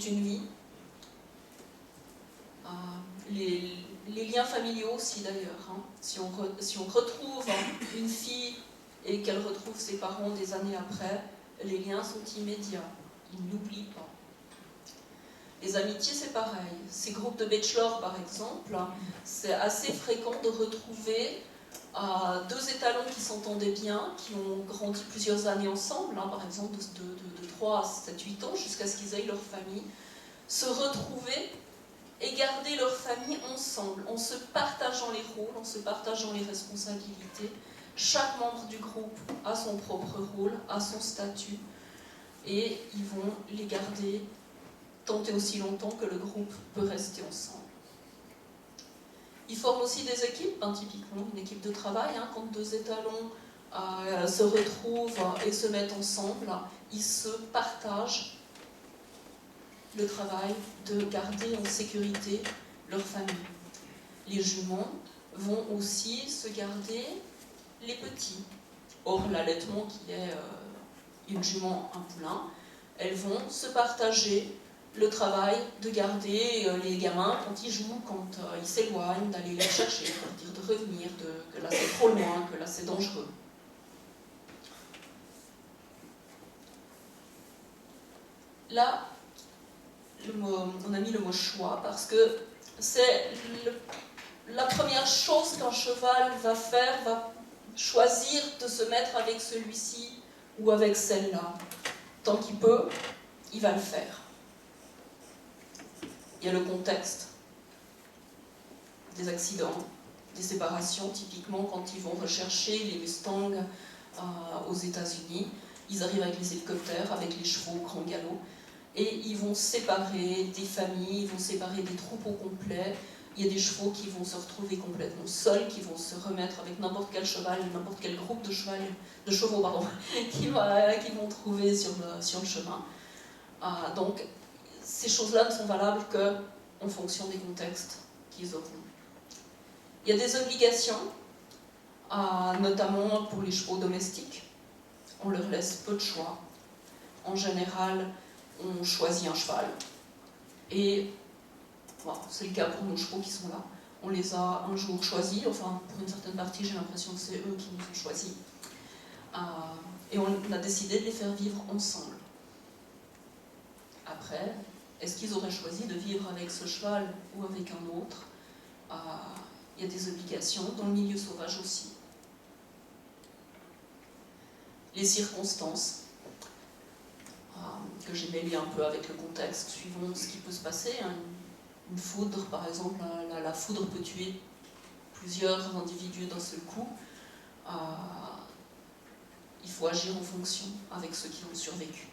une vie. Les liens familiaux aussi d'ailleurs. Hein. Si on retrouve une fille et qu'elle retrouve ses parents des années après, les liens sont immédiats. Ils n'oublient pas. Les amitiés, c'est pareil. Ces groupes de bachelor, par exemple, c'est assez fréquent de retrouver deux étalons qui s'entendaient bien, qui ont grandi plusieurs années ensemble, hein, par exemple de 3 à 7, 8 ans, jusqu'à ce qu'ils aient leur famille, se retrouver et garder leur famille ensemble, en se partageant les rôles, en se partageant les responsabilités. Chaque membre du groupe a son propre rôle, a son statut, et ils vont les garder tant et aussi longtemps que le groupe peut rester ensemble. Ils forment aussi des équipes, hein, typiquement une équipe de travail, hein, quand deux étalons se retrouvent et se mettent ensemble, ils se partagent le travail de garder en sécurité leur famille. Les juments vont aussi se garder les petits. Or, l'allaitement qui est une jument, un poulain, elles vont se partager le travail de garder les gamins quand ils jouent, quand ils s'éloignent, d'aller les chercher, de leur dire de revenir, que là c'est trop loin, que là c'est dangereux. Là, on a mis le mot choix parce que c'est la première chose qu'un cheval va faire, va choisir de se mettre avec celui-ci ou avec celle-là. Tant qu'il peut, il va le faire. Il y a le contexte, des accidents, des séparations, typiquement quand ils vont rechercher les Mustangs aux États-Unis, ils arrivent avec les hélicoptères, avec les chevaux au grand galop, et ils vont séparer des familles, ils vont séparer des troupeaux complets. Il y a des chevaux qui vont se retrouver complètement seuls, qui vont se remettre avec n'importe quel cheval, n'importe quel groupe de chevaux qu'ils vont trouver sur le chemin. Donc, ces choses-là ne sont valables qu'en fonction des contextes qu'ils auront. Il y a des obligations, notamment pour les chevaux domestiques. On leur laisse peu de choix. En général, on choisit un cheval. Et bon, c'est le cas pour nos chevaux qui sont là. On les a un jour choisis, enfin pour une certaine partie j'ai l'impression que c'est eux qui nous ont choisis. Et on a décidé de les faire vivre ensemble. Après, est-ce qu'ils auraient choisi de vivre avec ce cheval ou avec un autre? Il y a des obligations, dans le milieu sauvage aussi. Les circonstances, que j'ai mêlées un peu avec le contexte, suivant ce qui peut se passer. Hein. Une foudre, par exemple, la foudre peut tuer plusieurs individus d'un seul coup. Il faut agir en fonction avec ceux qui ont survécu.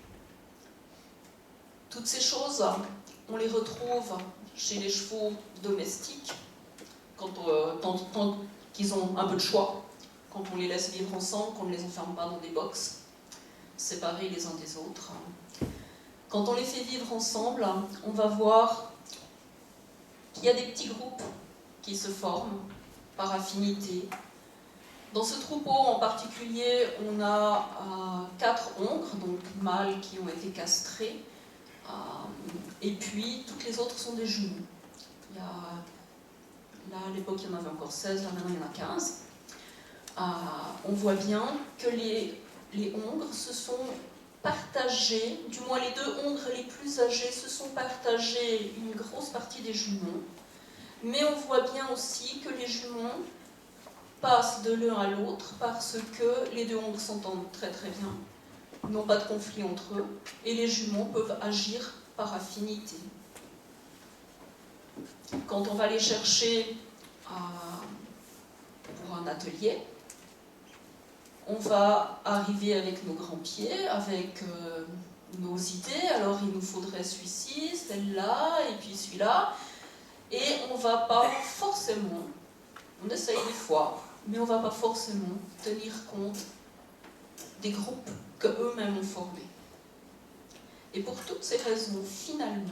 Toutes ces choses, on les retrouve chez les chevaux domestiques, quand qu'ils ont un peu de choix, quand on les laisse vivre ensemble, qu'on ne les enferme pas dans des boxes, séparés les uns des autres. Quand on les fait vivre ensemble, on va voir qu'il y a des petits groupes qui se forment par affinité. Dans ce troupeau en particulier, on a 4 hongres, donc mâles qui ont été castrés, et puis toutes les autres sont des jumeaux. Là, à l'époque, il y en avait encore 16, là maintenant il y en a 15. On voit bien que les hongres se sont partagés, du moins les 2 hongres les plus âgés se sont partagés une grosse partie des jumeaux, mais on voit bien aussi que les jumeaux passent de l'un à l'autre parce que les 2 hongres s'entendent très très bien, n'ont pas de conflit entre eux, et les jumeaux peuvent agir par affinité. Quand on va les chercher pour un atelier, on va arriver avec nos grands pieds, avec nos idées. Alors il nous faudrait celui-ci, celle-là, et puis celui-là. Et on ne va pas forcément, on essaye des fois, mais on ne va pas forcément tenir compte des groupes qu'eux-mêmes ont formés. Et pour toutes ces raisons, finalement,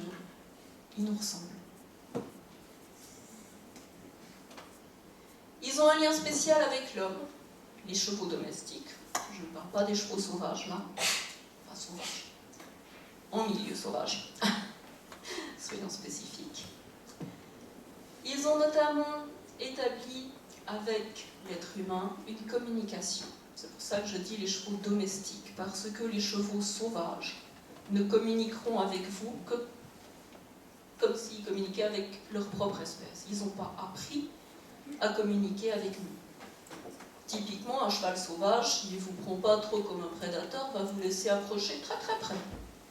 ils nous ressemblent. Ils ont un lien spécial avec l'homme, les chevaux domestiques. Je ne parle pas des chevaux sauvages, là. Pas sauvages. En milieu sauvage. soyons spécifiques. Ils ont notamment établi avec l'être humain une communication. C'est pour ça que je dis les chevaux domestiques, parce que les chevaux sauvages ne communiqueront avec vous que comme s'ils communiquaient avec leur propre espèce. Ils n'ont pas appris à communiquer avec nous. Typiquement, un cheval sauvage, s'il ne vous prend pas trop comme un prédateur, va vous laisser approcher très très près,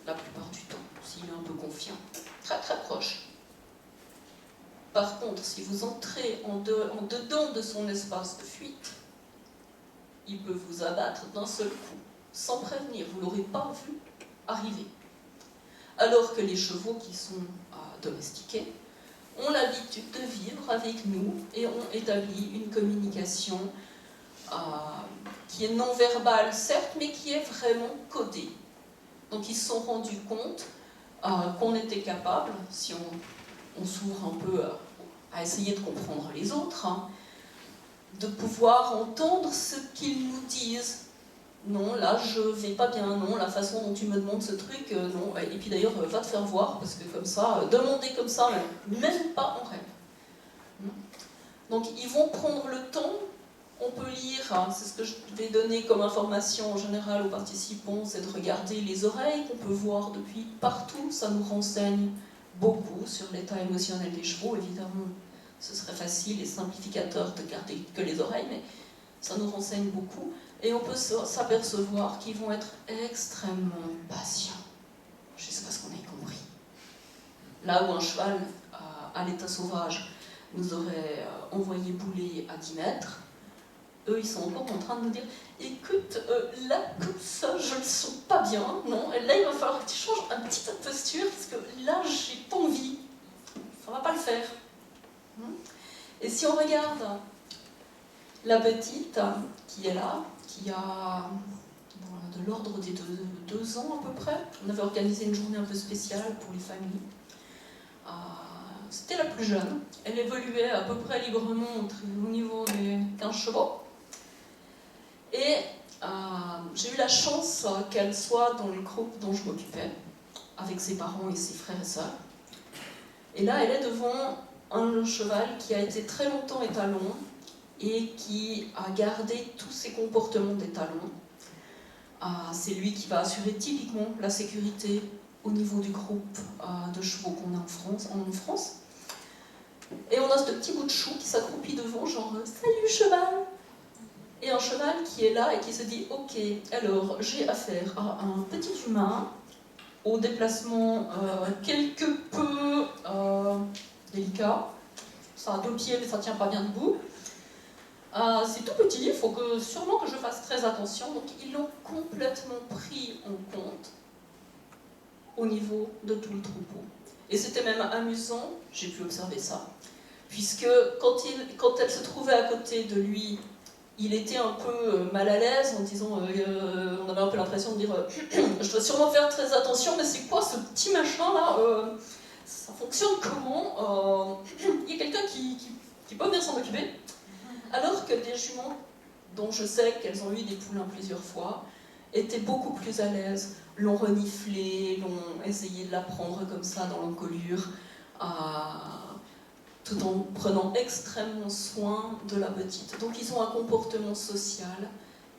la plupart du temps, s'il est un peu confiant, très très proche. Par contre, si vous entrez en dedans de son espace de fuite, il peut vous abattre d'un seul coup, sans prévenir, vous ne l'aurez pas vu arriver. Alors que les chevaux qui sont domestiqués ont l'habitude de vivre avec nous et ont établi une communication qui est non verbale, certes, mais qui est vraiment codée. Donc ils se sont rendus compte qu'on était capable, si on s'ouvre un peu à essayer de comprendre les autres, de pouvoir entendre ce qu'ils nous disent. Non, là je vais pas bien, non, la façon dont tu me demandes ce truc, non. Et puis d'ailleurs, va te faire voir, parce que comme ça, demander comme ça, même pas en rêve. Donc ils vont prendre le temps, on peut lire, c'est ce que je vais donner comme information en général aux participants, c'est de regarder les oreilles qu'on peut voir depuis partout, ça nous renseigne beaucoup sur l'état émotionnel des chevaux, évidemment. Ce serait facile et simplificateur de garder que les oreilles, mais ça nous renseigne beaucoup. Et on peut s'apercevoir qu'ils vont être extrêmement patients, jusqu'à ce qu'on ait compris. Là où un cheval à l'état sauvage nous aurait envoyé bouler à 10 mètres, eux ils sont encore en train de nous dire « Écoute, là comme ça je ne sens pas bien, non, et là il va falloir que tu changes un petit peu de posture, parce que là j'ai pas envie, ça va pas le faire. » Et si on regarde la petite qui est là, qui a de l'ordre des 2 ans à peu près, on avait organisé une journée un peu spéciale pour les familles. C'était la plus jeune, elle évoluait à peu près librement au niveau des 15 chevaux. Et j'ai eu la chance qu'elle soit dans le groupe dont je m'occupais, avec ses parents et ses frères et sœurs. Et là, elle est devant un cheval qui a été très longtemps étalon et qui a gardé tous ses comportements d'étalon. C'est lui qui va assurer typiquement la sécurité au niveau du groupe de chevaux qu'on a en France. Et on a ce petit bout de chou qui s'accroupit devant, genre « Salut cheval !» Et un cheval qui est là et qui se dit « Ok, alors j'ai affaire à un petit humain au déplacement quelque peu délicat. Ça a 2 pieds mais ça ne tient pas bien debout. C'est tout petit, il faut sûrement que je fasse très attention. » Donc ils l'ont complètement pris en compte au niveau de tout le troupeau. Et c'était même amusant, j'ai pu observer ça, puisque quand elle se trouvait à côté de lui, il était un peu mal à l'aise en disant, on avait un peu l'impression de dire je dois sûrement faire très attention, mais c'est quoi ce petit machin là, ça fonctionne comment, il y a quelqu'un qui peut bien s'en occuper. Alors que des juments, dont je sais qu'elles ont eu des poulains plusieurs fois, étaient beaucoup plus à l'aise, l'ont reniflé, l'ont essayé de la prendre comme ça dans l'encolure, tout en prenant extrêmement soin de la petite. Donc ils ont un comportement social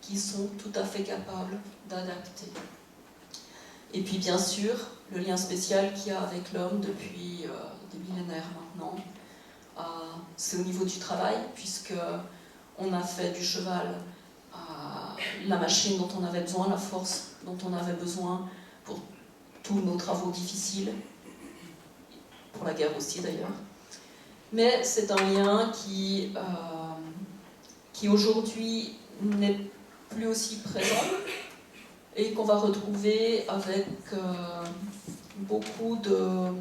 qu'ils sont tout à fait capables d'adapter. Et puis bien sûr, le lien spécial qu'il y a avec l'homme depuis des millénaires maintenant, c'est au niveau du travail, puisque on a fait du cheval la machine dont on avait besoin, la force dont on avait besoin pour tous nos travaux difficiles, pour la guerre aussi d'ailleurs. Mais c'est un lien qui aujourd'hui n'est plus aussi présent et qu'on va retrouver avec beaucoup de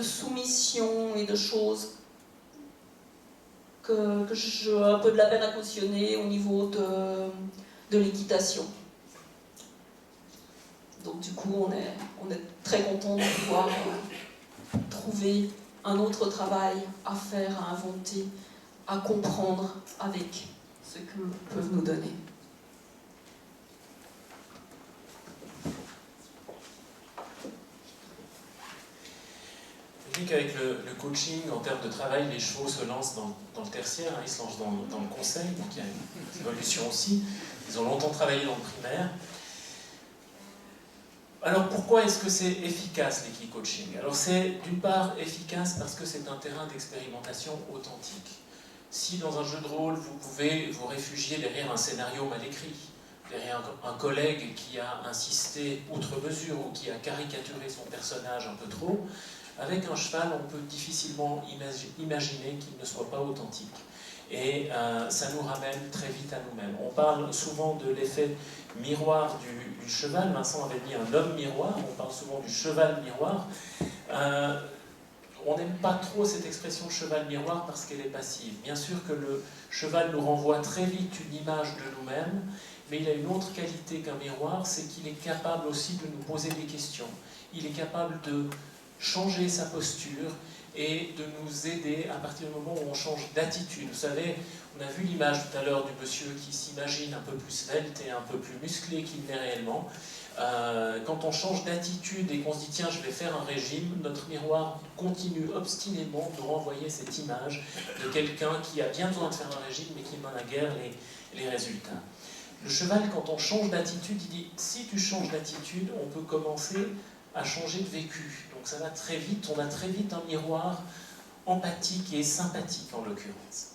soumission et de choses que j'ai un peu de la peine à cautionner au niveau de l'équitation. Donc du coup, on est très content de pouvoir trouver un autre travail à faire, à inventer, à comprendre avec ce que peuvent nous donner. dit qu'avec le coaching, en termes de travail, les chevaux se lancent dans le tertiaire, hein, ils se lancent dans le conseil, donc il y a une évolution aussi. Ils ont longtemps travaillé dans le primaire. Alors pourquoi est-ce que c'est efficace l'équi-coaching? Alors c'est d'une part efficace parce que c'est un terrain d'expérimentation authentique. Si dans un jeu de rôle vous pouvez vous réfugier derrière un scénario mal écrit, derrière un collègue qui a insisté outre mesure ou qui a caricaturé son personnage un peu trop, avec un cheval on peut difficilement imaginer qu'il ne soit pas authentique. Et ça nous ramène très vite à nous-mêmes. On parle souvent de l'effet miroir du cheval. Vincent avait dit un homme miroir, on parle souvent du cheval miroir. On n'aime pas trop cette expression cheval miroir parce qu'elle est passive. Bien sûr que le cheval nous renvoie très vite une image de nous-mêmes, mais il a une autre qualité qu'un miroir, c'est qu'il est capable aussi de nous poser des questions. Il est capable de changer sa posture et de nous aider à partir du moment où on change d'attitude. Vous savez, on a vu l'image tout à l'heure du monsieur qui s'imagine un peu plus svelte et un peu plus musclé qu'il n'est réellement. Quand on change d'attitude et qu'on se dit tiens je vais faire un régime, notre miroir continue obstinément de renvoyer cette image de quelqu'un qui a bien besoin de faire un régime mais qui n'en a guère les résultats. Le cheval, quand on change d'attitude, il dit si tu changes d'attitude, on peut commencer à changer de vécu. Donc ça va très vite, on a très vite un miroir empathique et sympathique en l'occurrence.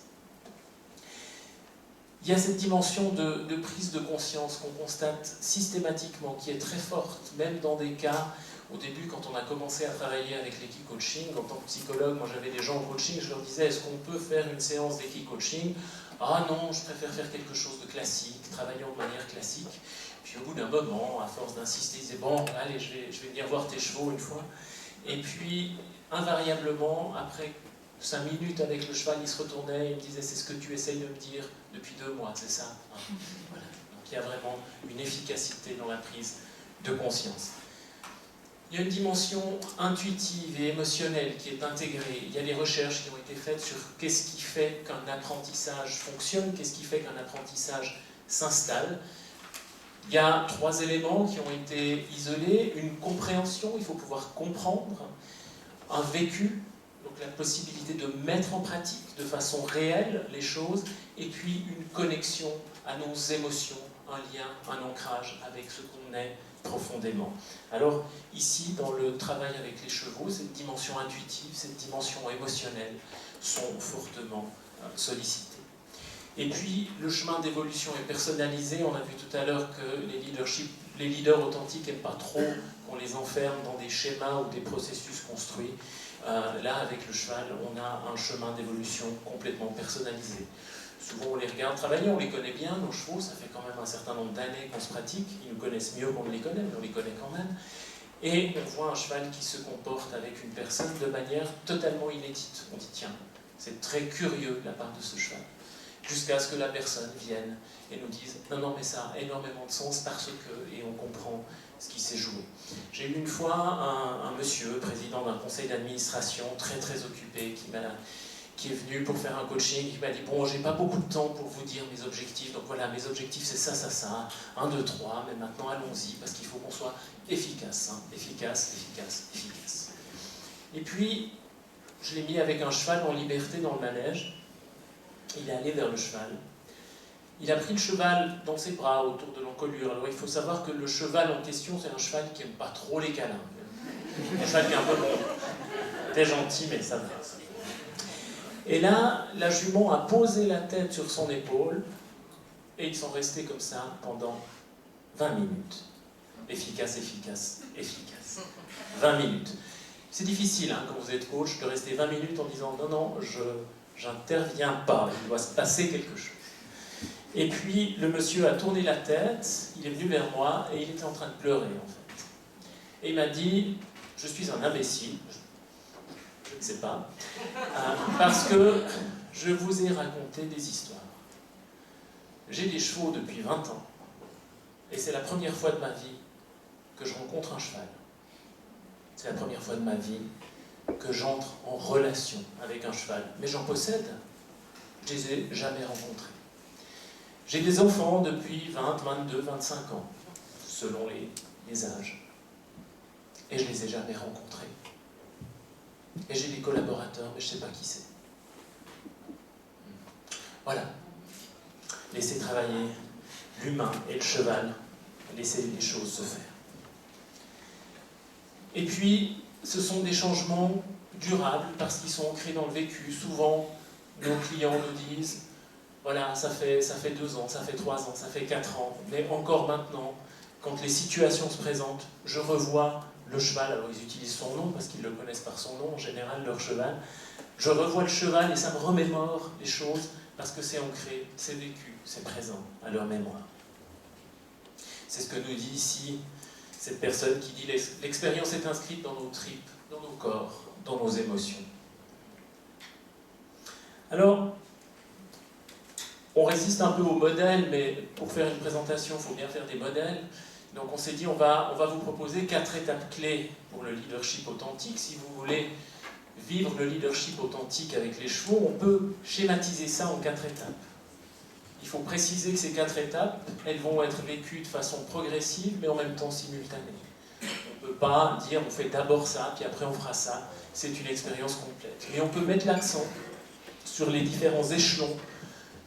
Il y a cette dimension de prise de conscience qu'on constate systématiquement, qui est très forte, même dans des cas, au début quand on a commencé à travailler avec l'équi-coaching, en tant que psychologue, moi j'avais des gens en coaching, je leur disais est-ce qu'on peut faire une séance d'équi-coaching? Ah non, je préfère faire quelque chose de classique, travaillant de manière classique. Puis au bout d'un moment, à force d'insister, ils disaient bon, allez, je vais venir voir tes chevaux une fois. Et puis, invariablement, après 5 minutes avec le cheval, il se retournait et il me disait c'est ce que tu essayes de me dire depuis 2 mois, c'est ça, hein. Voilà. Donc il y a vraiment une efficacité dans la prise de conscience. Il y a une dimension intuitive et émotionnelle qui est intégrée. Il y a des recherches qui ont été faites sur qu'est-ce qui fait qu'un apprentissage fonctionne, qu'est-ce qui fait qu'un apprentissage s'installe. Il y a 3 éléments qui ont été isolés. Une compréhension, il faut pouvoir comprendre. Un vécu, donc la possibilité de mettre en pratique de façon réelle les choses. Et puis une connexion à nos émotions, un lien, un ancrage avec ce qu'on est profondément. Alors ici, dans le travail avec les chevaux, cette dimension intuitive, cette dimension émotionnelle sont fortement sollicitées. Et puis, le chemin d'évolution est personnalisé. On a vu tout à l'heure que les leaders authentiques n'aiment pas trop qu'on les enferme dans des schémas ou des processus construits. Là, avec le cheval, on a un chemin d'évolution complètement personnalisé. Souvent, on les regarde travailler, on les connaît bien, nos chevaux, ça fait quand même un certain nombre d'années qu'on se pratique. Ils nous connaissent mieux qu'on ne les connaît, mais on les connaît quand même. Et on voit un cheval qui se comporte avec une personne de manière totalement inédite. On dit, tiens, c'est très curieux de la part de ce cheval. Jusqu'à ce que la personne vienne et nous dise « Non, non, mais ça a énormément de sens parce que… » et on comprend ce qui s'est joué. J'ai eu une fois un monsieur, président d'un conseil d'administration, très très occupé, qui est venu pour faire un coaching, qui m'a dit « Bon, j'ai pas beaucoup de temps pour vous dire mes objectifs, donc voilà, mes objectifs c'est ça, ça, ça, 1, 2, 3, mais maintenant allons-y, parce qu'il faut qu'on soit efficace, hein, efficace, efficace, efficace. » Et puis, je l'ai mis avec un cheval en liberté dans le manège. Il est allé vers le cheval. Il a pris le cheval dans ses bras autour de l'encolure. Alors il faut savoir que le cheval en question, c'est un cheval qui n'aime pas trop les câlins. Un cheval qui est un peu bon. T'es gentil, mais ça va. Et là, la jument a posé la tête sur son épaule et ils sont restés comme ça pendant 20 minutes. Efficace, efficace, efficace. 20 minutes. C'est difficile, hein, quand vous êtes coach, de rester 20 minutes en disant non, non, j'interviens pas, il doit se passer quelque chose. Et puis le monsieur a tourné la tête, il est venu vers moi et il était en train de pleurer en fait. Et il m'a dit, je suis un imbécile, je ne sais pas, parce que je vous ai raconté des histoires. J'ai des chevaux depuis 20 ans et c'est la première fois de ma vie que je rencontre un cheval. C'est la première fois de ma vie que j'entre en relation avec un cheval. Mais j'en possède, je ne les ai jamais rencontrés. J'ai des enfants depuis 20, 22, 25 ans, selon les âges. Et je ne les ai jamais rencontrés. Et j'ai des collaborateurs, mais je ne sais pas qui c'est. Voilà. Laissez travailler l'humain et le cheval, laissez les choses se faire. Et puis, ce sont des changements durables parce qu'ils sont ancrés dans le vécu. Souvent, nos clients nous disent, voilà, ça fait 2 ans, ça fait 3 ans, ça fait 4 ans, mais encore maintenant, quand les situations se présentent, je revois le cheval, alors ils utilisent son nom parce qu'ils le connaissent par son nom, en général, leur cheval. Je revois le cheval et ça me remémore les choses parce que c'est ancré, c'est vécu, c'est présent à leur mémoire. C'est ce que nous dit ici cette personne qui dit « L'expérience est inscrite dans nos tripes, dans nos corps, dans nos émotions. » Alors, on résiste un peu au modèle, mais pour faire une présentation, il faut bien faire des modèles. Donc on s'est dit, on va vous proposer 4 étapes clés pour le leadership authentique. Si vous voulez vivre le leadership authentique avec les chevaux, on peut schématiser ça en 4 étapes. Il faut préciser que ces 4 étapes, elles vont être vécues de façon progressive, mais en même temps simultanée. On ne peut pas dire, on fait d'abord ça, puis après on fera ça. C'est une expérience complète. Mais on peut mettre l'accent sur les différents échelons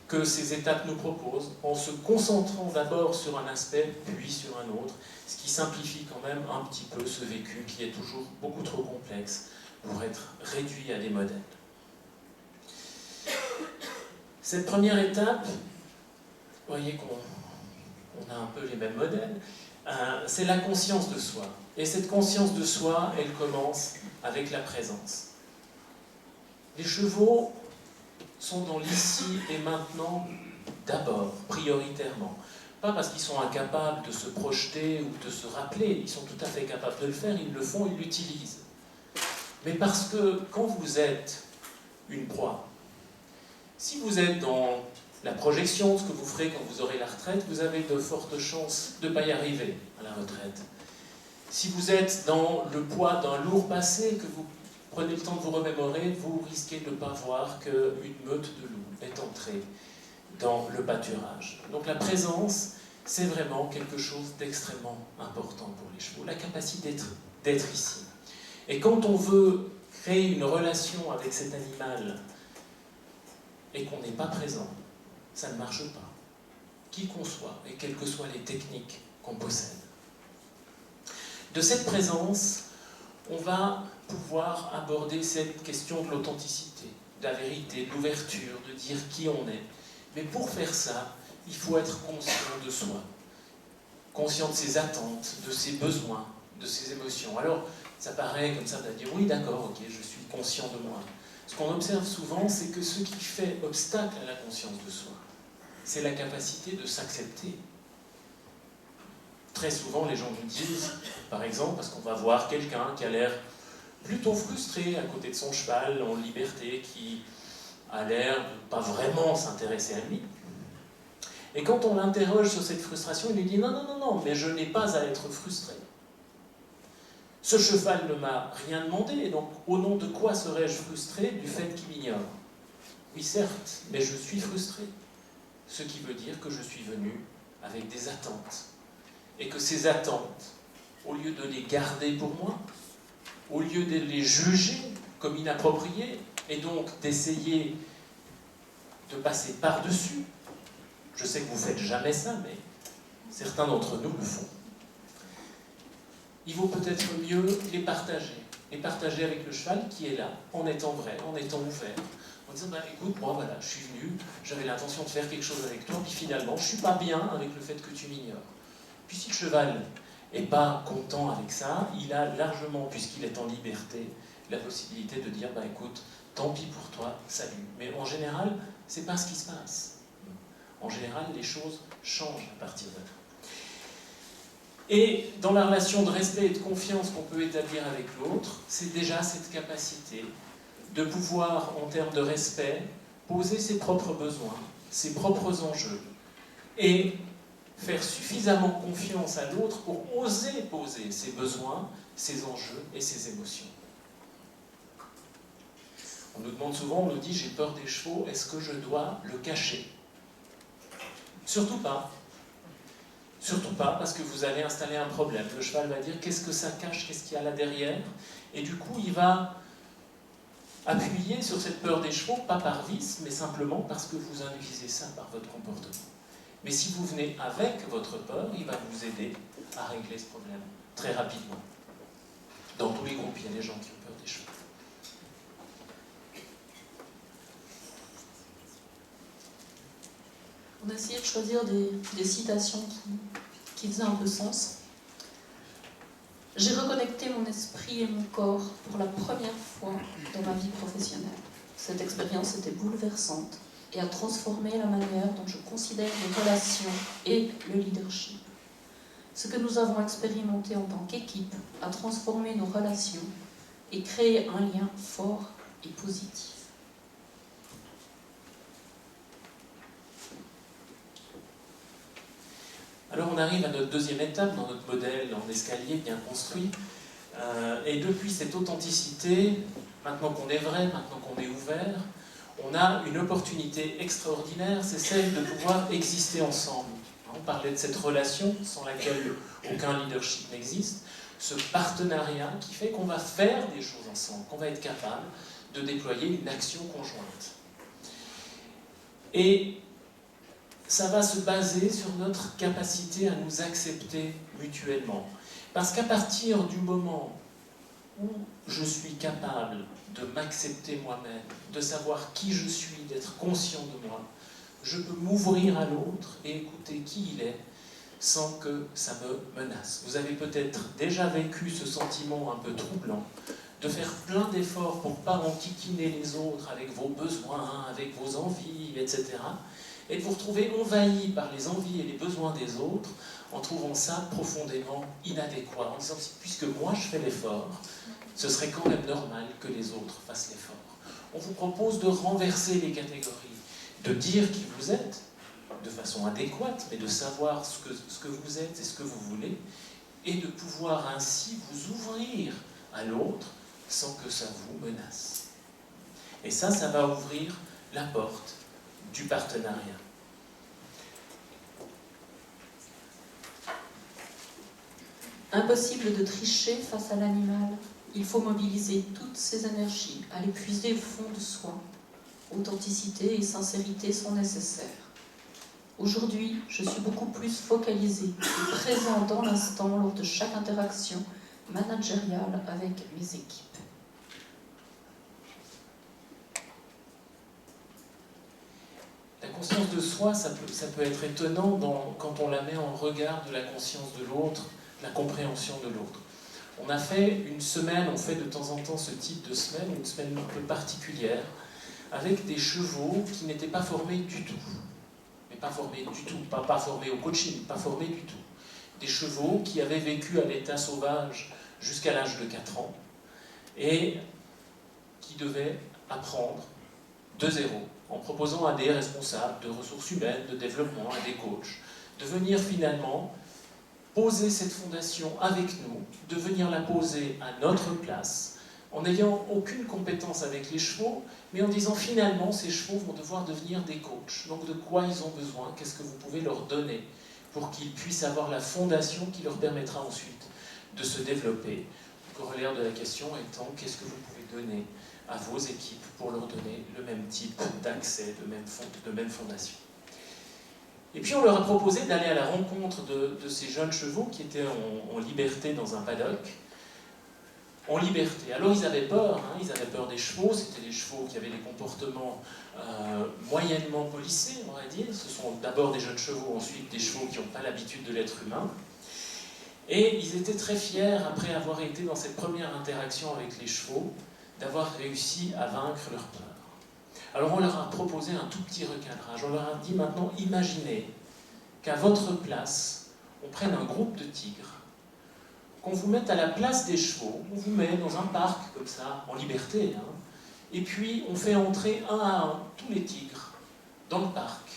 que ces étapes nous proposent, en se concentrant d'abord sur un aspect, puis sur un autre, ce qui simplifie quand même un petit peu ce vécu qui est toujours beaucoup trop complexe pour être réduit à des modèles. Cette première étape, vous voyez qu'on a un peu les mêmes modèles, c'est la conscience de soi. Et cette conscience de soi, elle commence avec la présence. Les chevaux sont dans l'ici et maintenant d'abord, prioritairement. Pas parce qu'ils sont incapables de se projeter ou de se rappeler, ils sont tout à fait capables de le faire, ils le font, ils l'utilisent. Mais parce que quand vous êtes une proie, si vous êtes dans la projection, ce que vous ferez quand vous aurez la retraite, vous avez de fortes chances de ne pas y arriver à la retraite. Si vous êtes dans le poids d'un lourd passé, que vous prenez le temps de vous remémorer, vous risquez de ne pas voir qu'une meute de loups est entrée dans le pâturage. Donc la présence, c'est vraiment quelque chose d'extrêmement important pour les chevaux, la capacité d'être ici. Et quand on veut créer une relation avec cet animal et qu'on n'est pas présent, ça ne marche pas, qui qu'on soit et quelles que soient les techniques qu'on possède. De cette présence, on va pouvoir aborder cette question de l'authenticité, de la vérité, de l'ouverture, de dire qui on est. Mais pour faire ça, il faut être conscient de soi, conscient de ses attentes, de ses besoins, de ses émotions. Alors, ça paraît comme ça, de dire oui, d'accord, ok, je suis conscient de moi. Ce qu'on observe souvent, c'est que ce qui fait obstacle à la conscience de soi, c'est la capacité de s'accepter. Très souvent, les gens nous disent, par exemple, parce qu'on va voir quelqu'un qui a l'air plutôt frustré à côté de son cheval, en liberté, qui a l'air de ne pas vraiment s'intéresser à lui. Et quand on l'interroge sur cette frustration, il lui dit « Non, non, non, non, mais je n'ai pas à être frustré. Ce cheval ne m'a rien demandé, donc au nom de quoi serais-je frustré du fait qu'il m'ignore? Oui, certes, mais je suis frustré. Ce qui veut dire que je suis venu avec des attentes. Et que ces attentes, au lieu de les garder pour moi, au lieu de les juger comme inappropriées, et donc d'essayer de passer par-dessus, je sais que vous ne faites jamais ça, mais certains d'entre nous le font, il vaut peut-être mieux les partager avec le cheval qui est là, en étant vrai, en étant ouvert, en disant bah, écoute, moi voilà, je suis venu, j'avais l'intention de faire quelque chose avec toi, puis finalement, je ne suis pas bien avec le fait que tu m'ignores. Puis si le cheval n'est pas content avec ça, il a largement, puisqu'il est en liberté, la possibilité de dire bah écoute, tant pis pour toi, salut. Mais en général, ce n'est pas ce qui se passe. En général, les choses changent à partir de là. Et dans la relation de respect et de confiance qu'on peut établir avec l'autre, c'est déjà cette capacité de pouvoir, en termes de respect, poser ses propres besoins, ses propres enjeux, et faire suffisamment confiance à l'autre pour oser poser ses besoins, ses enjeux et ses émotions. On nous demande souvent, on nous dit « j'ai peur des chevaux, est-ce que je dois le cacher ?» Surtout pas. Surtout pas, parce que vous allez installer un problème. Le cheval va dire qu'est-ce que ça cache, qu'est-ce qu'il y a là derrière, et du coup il va Appuyez sur cette peur des chevaux, pas par vice, mais simplement parce que vous induisez ça par votre comportement. Mais si vous venez avec votre peur, il va vous aider à régler ce problème très rapidement. Dans tous les groupes, il y a des gens qui ont peur des chevaux. On a essayé de choisir des citations qui faisaient un peu sens. J'ai reconnecté mon esprit et mon corps pour la première fois dans ma vie professionnelle. Cette expérience était bouleversante et a transformé la manière dont je considère les relations et le leadership. Ce que nous avons expérimenté en tant qu'équipe a transformé nos relations et créé un lien fort et positif. Alors on arrive à notre deuxième étape dans notre modèle en escalier bien construit. Et depuis cette authenticité, maintenant qu'on est vrai, maintenant qu'on est ouvert, on a une opportunité extraordinaire, c'est celle de pouvoir exister ensemble. On parlait de cette relation sans laquelle aucun leadership n'existe, ce partenariat qui fait qu'on va faire des choses ensemble, qu'on va être capable de déployer une action conjointe. Et ça va se baser sur notre capacité à nous accepter mutuellement. Parce qu'à partir du moment où je suis capable de m'accepter moi-même, de savoir qui je suis, d'être conscient de moi, je peux m'ouvrir à l'autre et écouter qui il est sans que ça me menace. Vous avez peut-être déjà vécu ce sentiment un peu troublant de faire plein d'efforts pour ne pas enquiquiner les autres avec vos besoins, avec vos envies, etc. Et de vous retrouver envahi par les envies et les besoins des autres en trouvant ça profondément inadéquat, en disant puisque moi je fais l'effort, ce serait quand même normal que les autres fassent l'effort. On vous propose de renverser les catégories, de dire qui vous êtes, de façon adéquate, mais de savoir ce que vous êtes et ce que vous voulez, et de pouvoir ainsi vous ouvrir à l'autre sans que ça vous menace. Et ça va ouvrir la porte du partenariat. Impossible de tricher face à l'animal. Il faut mobiliser toutes ses énergies, aller puiser au fond de soi. Authenticité et sincérité sont nécessaires. Aujourd'hui, je suis beaucoup plus focalisée et présent dans l'instant lors de chaque interaction managériale avec mes équipes. La conscience de soi, ça peut être étonnant quand on la met en regard de la conscience de l'autre, la compréhension de l'autre. On a fait une semaine, on fait de temps en temps ce type de semaine, une semaine un peu particulière, avec des chevaux qui n'étaient pas formés du tout. Mais pas formés du tout, pas formés au coaching, pas formés du tout. Des chevaux qui avaient vécu à l'état sauvage jusqu'à l'âge de 4 ans et qui devaient apprendre de zéro, en proposant à des responsables de ressources humaines, de développement, à des coachs, de venir finalement poser cette fondation avec nous, de venir la poser à notre place, en n'ayant aucune compétence avec les chevaux, mais en disant finalement ces chevaux vont devoir devenir des coachs. Donc de quoi ils ont besoin, qu'est-ce que vous pouvez leur donner pour qu'ils puissent avoir la fondation qui leur permettra ensuite de se développer. Le corollaire de la question étant qu'est-ce que vous pouvez donner à vos équipes pour leur donner le même type d'accès, de même fondation. Et puis on leur a proposé d'aller à la rencontre de ces jeunes chevaux qui étaient en liberté dans un paddock. En liberté. Alors ils avaient peur, ils avaient peur des chevaux, c'était des chevaux qui avaient des comportements moyennement policés, on va dire. Ce sont d'abord des jeunes chevaux, ensuite des chevaux qui n'ont pas l'habitude de l'être humain. Et ils étaient très fiers, après avoir été dans cette première interaction avec les chevaux, d'avoir réussi à vaincre leur peur. Alors on leur a proposé un tout petit recadrage. On leur a dit maintenant, imaginez qu'à votre place, on prenne un groupe de tigres, qu'on vous mette à la place des chevaux, on vous met dans un parc comme ça, en liberté, et puis on fait entrer un à un tous les tigres dans le parc.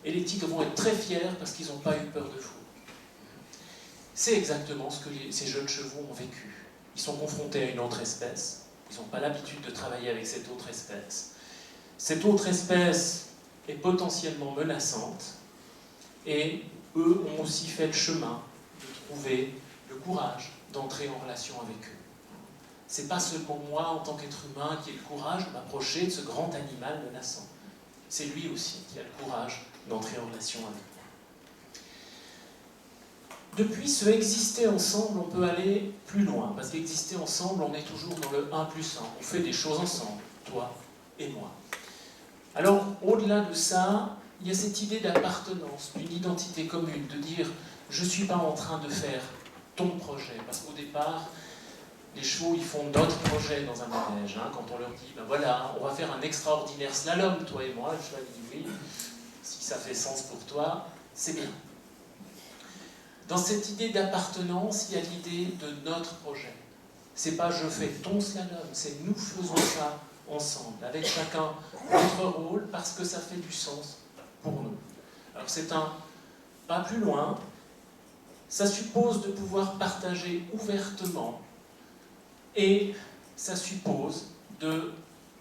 Et les tigres vont être très fiers parce qu'ils n'ont pas eu peur de vous. C'est exactement ce que ces jeunes chevaux ont vécu. Ils sont confrontés à une autre espèce, ils n'ont pas l'habitude de travailler avec cette autre espèce. Cette autre espèce est potentiellement menaçante, et eux ont aussi fait le chemin de trouver le courage d'entrer en relation avec eux. c'est pas seulement moi en tant qu'être humain qui ai le courage de m'approcher de ce grand animal menaçant. C'est lui aussi qui a le courage d'entrer en relation avec moi. Depuis ce exister ensemble, on peut aller plus loin, parce qu'exister ensemble, on est toujours dans le 1 plus 1. On fait des choses ensemble, toi et moi. Alors, au-delà de ça, il y a cette idée d'appartenance, d'une identité commune, de dire « je ne suis pas en train de faire ton projet », parce qu'au départ, les chevaux, ils font notre projet dans un manège. Hein, quand on leur dit ben voilà, on va faire un extraordinaire slalom, toi et moi, le cheval dit oui, si ça fait sens pour toi, c'est bien. Dans cette idée d'appartenance, il y a l'idée de notre projet. C'est pas je fais ton slalom, c'est nous faisons ça ensemble, avec chacun notre rôle, parce que ça fait du sens pour nous. Alors c'est un pas plus loin, ça suppose de pouvoir partager ouvertement, et ça suppose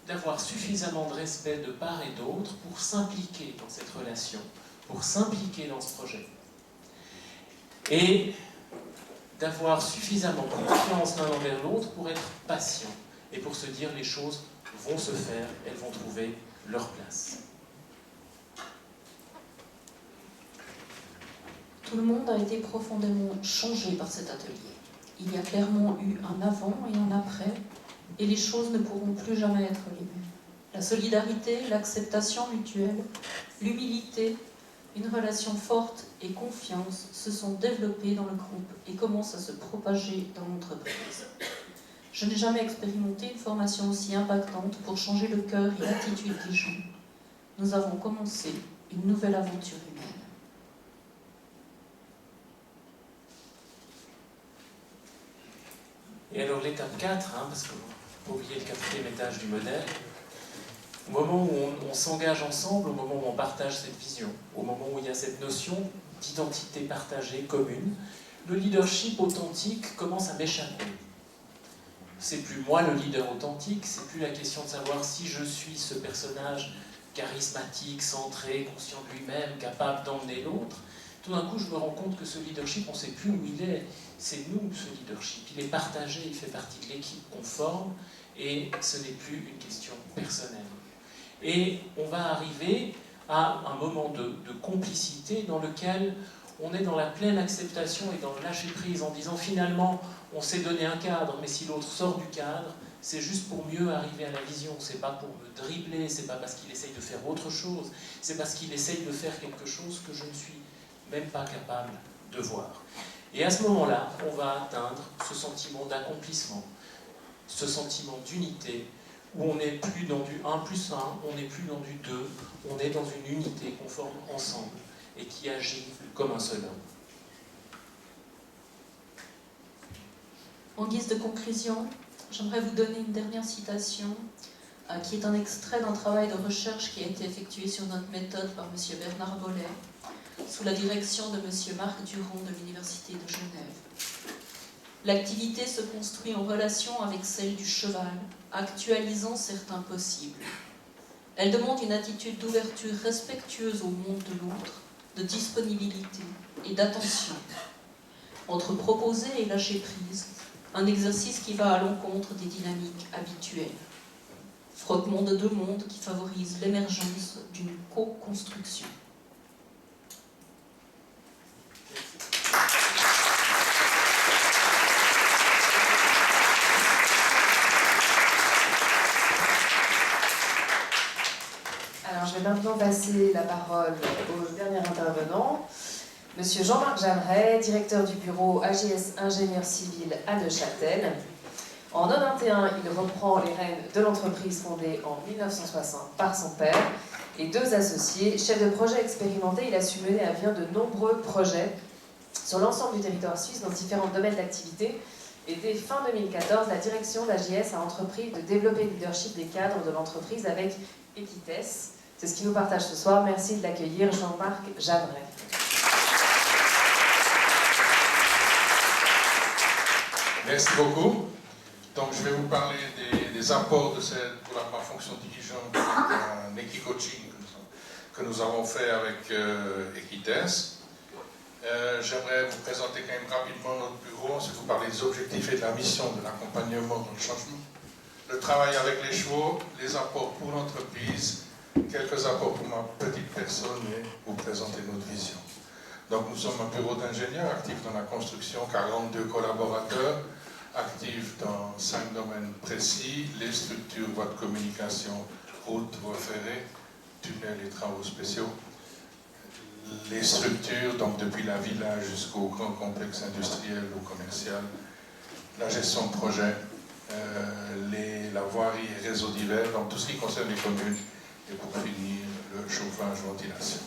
d'avoir suffisamment de respect de part et d'autre pour s'impliquer dans cette relation, pour s'impliquer dans ce projet. Et d'avoir suffisamment confiance l'un envers l'autre pour être patient et pour se dire les choses vont se faire, elles vont trouver leur place. Tout le monde a été profondément changé par cet atelier. Il y a clairement eu un avant et un après, et les choses ne pourront plus jamais être les mêmes. La solidarité, l'acceptation mutuelle, l'humilité, une relation forte et confiance se sont développées dans le groupe et commencent à se propager dans l'entreprise. Je n'ai jamais expérimenté une formation aussi impactante pour changer le cœur et l'attitude des gens. Nous avons commencé une nouvelle aventure humaine. Et alors l'étape 4, parce que faut pas oublier le 4e étage du modèle, au moment où on s'engage ensemble, au moment où on partage cette vision, au moment où il y a cette notion d'identité partagée, commune, le leadership authentique commence à m'échapper. C'est plus moi le leader authentique, c'est plus la question de savoir si je suis ce personnage charismatique, centré, conscient de lui-même, capable d'emmener l'autre. Tout d'un coup, je me rends compte que ce leadership, on ne sait plus où il est. C'est nous, ce leadership. Il est partagé, il fait partie de l'équipe qu'on forme, et ce n'est plus une question personnelle. Et on va arriver à un moment de complicité dans lequel on est dans la pleine acceptation et dans le lâcher-prise en disant finalement, on s'est donné un cadre, mais si l'autre sort du cadre, c'est juste pour mieux arriver à la vision. C'est pas pour me dribbler, c'est pas parce qu'il essaye de faire autre chose, c'est parce qu'il essaye de faire quelque chose que je ne suis même pas capable de voir. Et à ce moment-là, on va atteindre ce sentiment d'accomplissement, ce sentiment d'unité, où on n'est plus dans du 1 plus 1, on n'est plus dans du 2, on est dans une unité qu'on forme ensemble et qui agit comme un seul homme. En guise de conclusion, j'aimerais vous donner une dernière citation qui est un extrait d'un travail de recherche qui a été effectué sur notre méthode par M. Bernard Bollet, sous la direction de M. Marc Durand de l'Université de Genève. L'activité se construit en relation avec celle du cheval, actualisant certains possibles. Elle demande une attitude d'ouverture respectueuse au monde de l'autre, de disponibilité et d'attention. Entre proposer et lâcher prise, un exercice qui va à l'encontre des dynamiques habituelles. Frottement de deux mondes qui favorise l'émergence d'une co-construction. Alors, je vais maintenant passer la parole au dernier intervenant, Monsieur Jean-Marc Jeanneret, directeur du bureau AGS Ingénieur Civil à Neuchâtel. En 1991, il reprend les rênes de l'entreprise fondée en 1960 par son père et deux associés. Chef de projet expérimenté, il a su mener à bien de nombreux projets sur l'ensemble du territoire suisse dans différents domaines d'activité. Et dès fin 2014, la direction d'AGS a entrepris de développer le leadership des cadres de l'entreprise avec Equites. C'est ce qu'il nous partage ce soir. Merci de l'accueillir, Jean-Marc Jeanneret. Merci beaucoup. Donc, je vais vous parler des apports pour ma fonction dirigeante d'un équipe coaching que nous avons fait avec Equites. J'aimerais vous présenter quand même rapidement notre bureau, ensuite vous parler des objectifs et de la mission de l'accompagnement dans le changement. Le travail avec les chevaux, les apports pour l'entreprise, quelques apports pour ma petite personne et vous présenter notre vision. Donc nous sommes un bureau d'ingénieurs actif dans la construction, 42 collaborateurs, actifs dans 5 domaines précis, les structures, voies de communication, routes, voies ferrées, tunnels et travaux spéciaux. Les structures, donc depuis la villa jusqu'au grand complexe industriel ou commercial, la gestion de projet, la voirie et réseaux divers, donc tout ce qui concerne les communes, et pour finir, le chauffage, ventilation.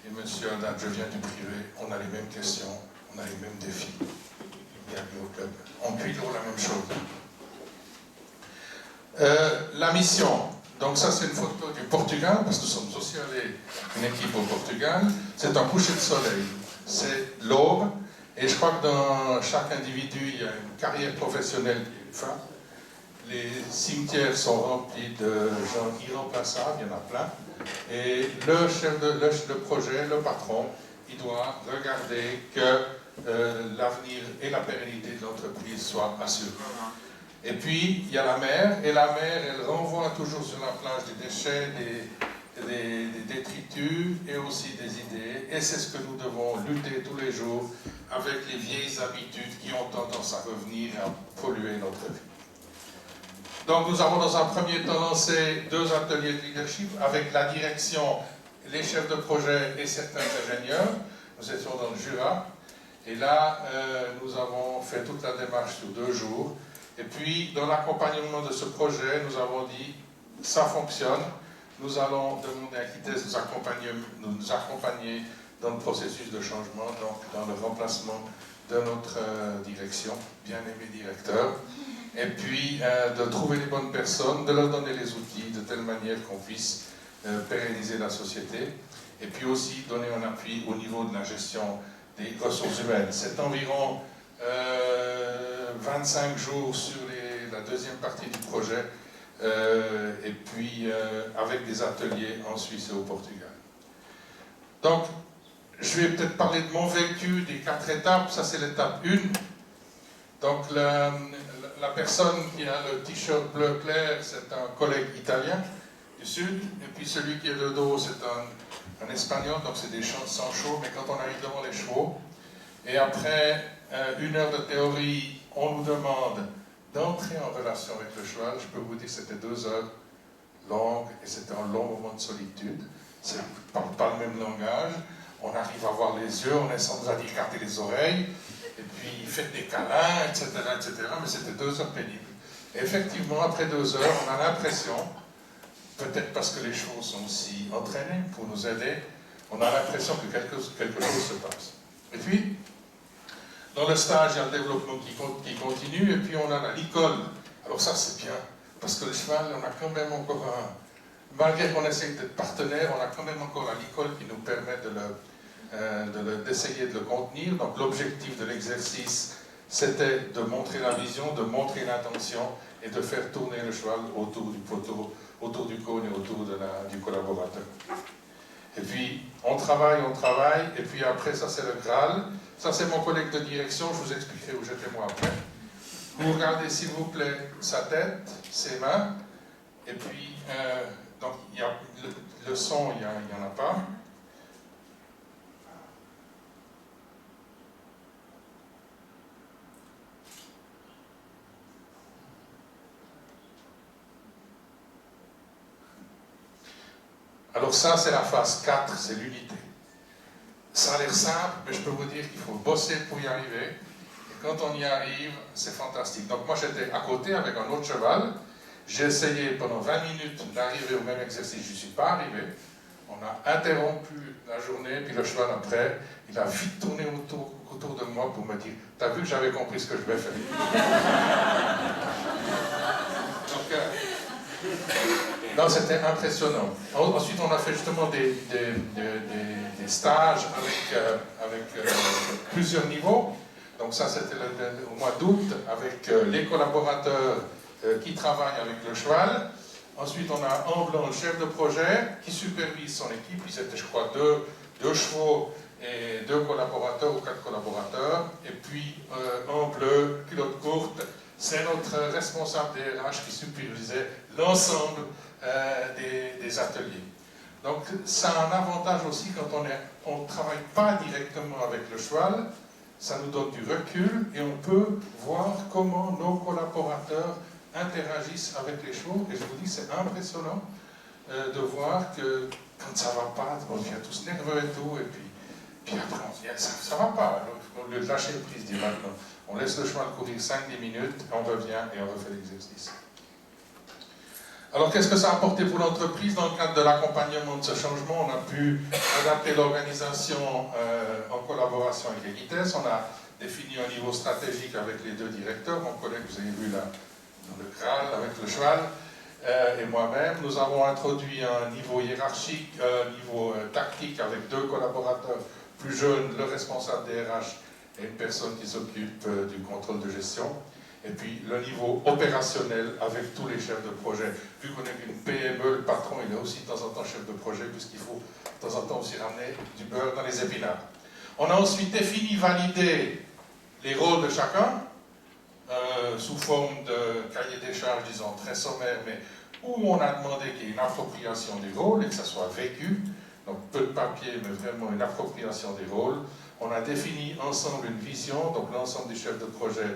Et monsieur Haddad, je viens du privé, on a les mêmes questions, on a les mêmes défis. Bienvenue au club. On cuit toujours la même chose. La mission. Donc ça c'est une photo du Portugal, parce que nous sommes aussi allés une équipe au Portugal. C'est un coucher de soleil, c'est l'aube, et je crois que dans chaque individu il y a une carrière professionnelle qui est une fin. Les cimetières sont remplis de gens irremplaçables, il y en a plein, et le chef de projet, le patron, il doit regarder que l'avenir et la pérennité de l'entreprise soient assurés. Et puis, il y a la mer, et la mer, elle renvoie toujours sur la plage des déchets, des détritus et aussi des idées. Et c'est ce que nous devons lutter tous les jours avec les vieilles habitudes qui ont tendance à revenir et à polluer notre vie. Donc, nous avons dans un premier temps lancé 2 ateliers de leadership avec la direction, les chefs de projet et certains ingénieurs. Nous étions dans le Jura. Et là, nous avons fait toute la démarche sur 2 jours. Et puis, dans l'accompagnement de ce projet, nous avons dit, ça fonctionne, nous allons demander à Kites de nous accompagner dans le processus de changement, donc dans le remplacement de notre direction, bien-aimé directeur, et puis de trouver les bonnes personnes, de leur donner les outils de telle manière qu'on puisse pérenniser la société, et puis aussi donner un appui au niveau de la gestion des ressources humaines. C'est environ 25 jours sur la deuxième partie du projet, et puis avec des ateliers en Suisse et au Portugal. Donc, je vais peut-être parler de mon vécu des 4 étapes. Ça, c'est l'étape 1. Donc, la personne qui a le t-shirt bleu clair, c'est un collègue italien du Sud, et puis celui qui est de dos, c'est un Espagnol, donc c'est des sans chevaux, mais quand on arrive devant les chevaux, et après 1 heure de théorie, on nous demande d'entrer en relation avec le cheval. Je peux vous dire que c'était 2 heures longues, et c'était un long moment de solitude. On ne parle pas le même langage, on arrive à voir les yeux, on essaie de regarder les oreilles, et puis faites des câlins, etc., mais c'était 2 heures pénibles. Et effectivement, après 2 heures, on a l'impression, peut-être parce que les chevaux sont aussi entraînés pour nous aider, on a l'impression que quelque chose se passe. Et puis, dans le stage, il y a le développement qui continue, et puis on a la licole. Alors ça, c'est bien, parce que le cheval, on a quand même encore malgré qu'on essaye d'être partenaire, on a quand même encore la licole qui nous permet d'essayer de le contenir. Donc l'objectif de l'exercice, c'était de montrer la vision, de montrer l'intention, et de faire tourner le cheval autour du poteau, autour du cône et autour du collaborateur. Et puis, on travaille, et puis après, ça c'est le Graal. Ça c'est mon collègue de direction, je vous expliquerai où j'étais moi après. Vous regardez s'il vous plaît sa tête, ses mains, et puis, donc il y a le son, il n'y en a pas. Alors ça, c'est la phase 4, c'est l'unité. Ça a l'air simple, mais je peux vous dire qu'il faut bosser pour y arriver. Et quand on y arrive, c'est fantastique. Donc moi, j'étais à côté avec un autre cheval. J'ai essayé pendant 20 minutes d'arriver au même exercice. Je ne suis pas arrivé. On a interrompu la journée, puis le cheval après, il a vite tourné autour de moi pour me dire « T'as vu que j'avais compris ce que je vais faire ?» Donc, non, c'était impressionnant. Ensuite, on a fait justement des stages avec plusieurs niveaux. Donc ça, c'était au mois d'août, avec les collaborateurs qui travaillent avec le cheval. Ensuite, on a en blanc le chef de projet qui supervise son équipe. Ils étaient, je crois, deux chevaux et 2 collaborateurs ou 4 collaborateurs. Et puis en bleu, culotte courte, c'est notre responsable des RH qui supervisait l'ensemble des ateliers. Donc ça a un avantage aussi quand on ne travaille pas directement avec le cheval, ça nous donne du recul et on peut voir comment nos collaborateurs interagissent avec les chevaux. Et je vous dis, c'est impressionnant de voir que quand ça ne va pas, on devient tous nerveux et tout, et puis après on se dit, ça ne va pas. Au lieu de lâcher prise, dire maintenant, on laisse le cheval courir 5-10 minutes, on revient et on refait l'exercice. Alors qu'est-ce que ça a apporté pour l'entreprise? Dans le cadre de l'accompagnement de ce changement, on a pu adapter l'organisation en collaboration avec Equites. On a défini un niveau stratégique avec les 2 directeurs, mon collègue, vous avez vu là, dans le Graal, avec le cheval, et moi-même. Nous avons introduit un niveau hiérarchique, un niveau tactique avec 2 collaborateurs plus jeunes, le responsable des RH et une personne qui s'occupe du contrôle de gestion. Et puis le niveau opérationnel avec tous les chefs de projet. Vu qu'on est une PME, le patron il est aussi de temps en temps chef de projet, puisqu'il faut de temps en temps aussi ramener du beurre dans les épinards. On a ensuite défini, validé les rôles de chacun, sous forme de cahier des charges, disons, très sommaire, mais où on a demandé qu'il y ait une appropriation des rôles et que ça soit vécu. Donc peu de papier, mais vraiment une appropriation des rôles. On a défini ensemble une vision, donc l'ensemble des chefs de projet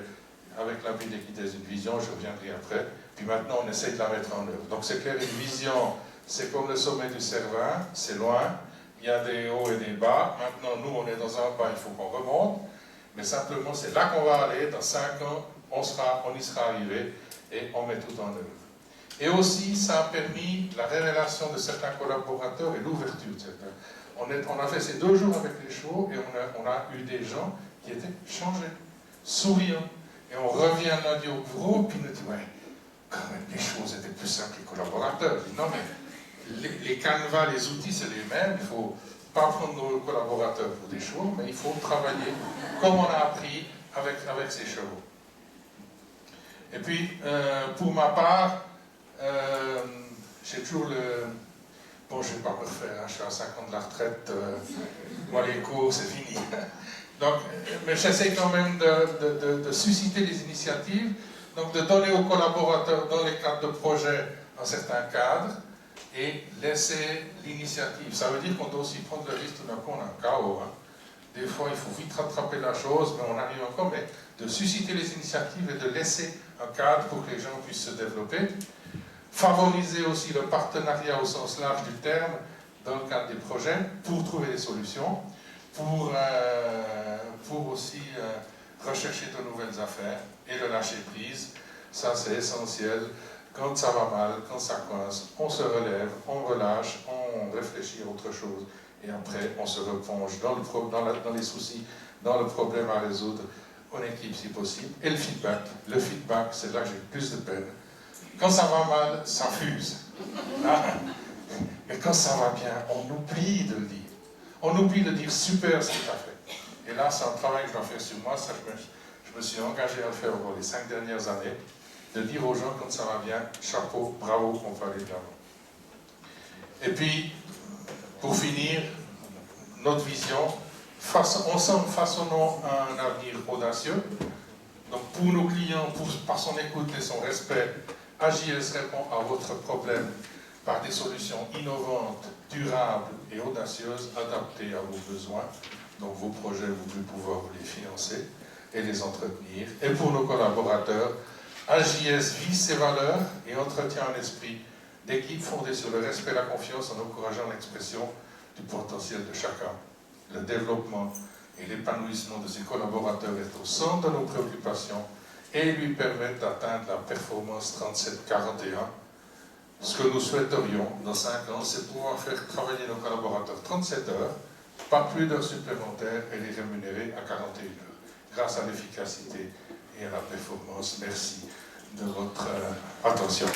avec l'appui d'Equites une vision, je reviendrai après. Puis maintenant, on essaye de la mettre en œuvre. Donc c'est clair, une vision, c'est comme le sommet du Cervin, c'est loin, il y a des hauts et des bas. Maintenant, nous, on est dans un bas, il faut qu'on remonte. Mais simplement, c'est là qu'on va aller. Dans 5 ans, on y sera arrivé et on met tout en œuvre. Et aussi, ça a permis la révélation de certains collaborateurs et l'ouverture de certains. On a fait ces 2 jours avec les chevaux et on a eu des gens qui étaient changés, souriants. Et on revient lundi au bureau, puis on dit, ouais, quand même, les choses étaient plus simples que les collaborateurs. Je dis, non, mais les canevas, les outils, c'est les mêmes. Il ne faut pas prendre nos collaborateurs pour des chevaux, mais il faut travailler comme on a appris avec ces chevaux. Et puis, pour ma part, j'ai toujours le... Bon, je ne vais pas me refaire, hein, je suis à 5 ans de la retraite, moi les cours, c'est fini. Donc, mais j'essaie quand même de susciter des initiatives, donc de donner aux collaborateurs dans les cadres de projet un certain cadre et laisser l'initiative. Ça veut dire qu'on doit aussi prendre le risque, tout d'un coup on a un chaos. Hein. Des fois il faut vite rattraper la chose, mais on arrive encore, mais de susciter les initiatives et de laisser un cadre pour que les gens puissent se développer. Favoriser aussi le partenariat au sens large du terme dans le cadre des projets pour trouver des solutions. Pour aussi rechercher de nouvelles affaires et le lâcher prise, ça c'est essentiel. Quand ça va mal, quand ça coince, on se relève, on relâche, on réfléchit à autre chose et après on se replonge dans les soucis, dans le problème à résoudre en équipe si possible. Et le feedback, c'est là que j'ai le plus de peine. Quand ça va mal, ça fuse. Mais quand ça va bien, on oublie de le dire. On oublie de dire super ce que tu as fait. Et là, c'est un travail que je dois faire sur moi. Ça, je me suis engagé à le faire pour les 5 dernières années, de dire aux gens quand ça va bien, chapeau, bravo, on va aller de l'avant. Et puis, pour finir, notre vision, ensemble façonnons un avenir audacieux. Donc pour nos clients, par son écoute et son respect, AJS répond à votre problème par des solutions innovantes, durables et audacieuses, adaptées à vos besoins. Donc vos projets, vous devez pouvoir les financer et les entretenir. Et pour nos collaborateurs, AJS vit ses valeurs et entretient un esprit d'équipe fondé sur le respect et la confiance en encourageant l'expression du potentiel de chacun. Le développement et l'épanouissement de ses collaborateurs est au centre de nos préoccupations et lui permettent d'atteindre la performance 37-41. Ce que nous souhaiterions dans 5 ans, c'est pouvoir faire travailler nos collaborateurs 37 heures, pas plus d'heures supplémentaires et les rémunérer à 41 heures, grâce à l'efficacité et à la performance. Merci de votre attention.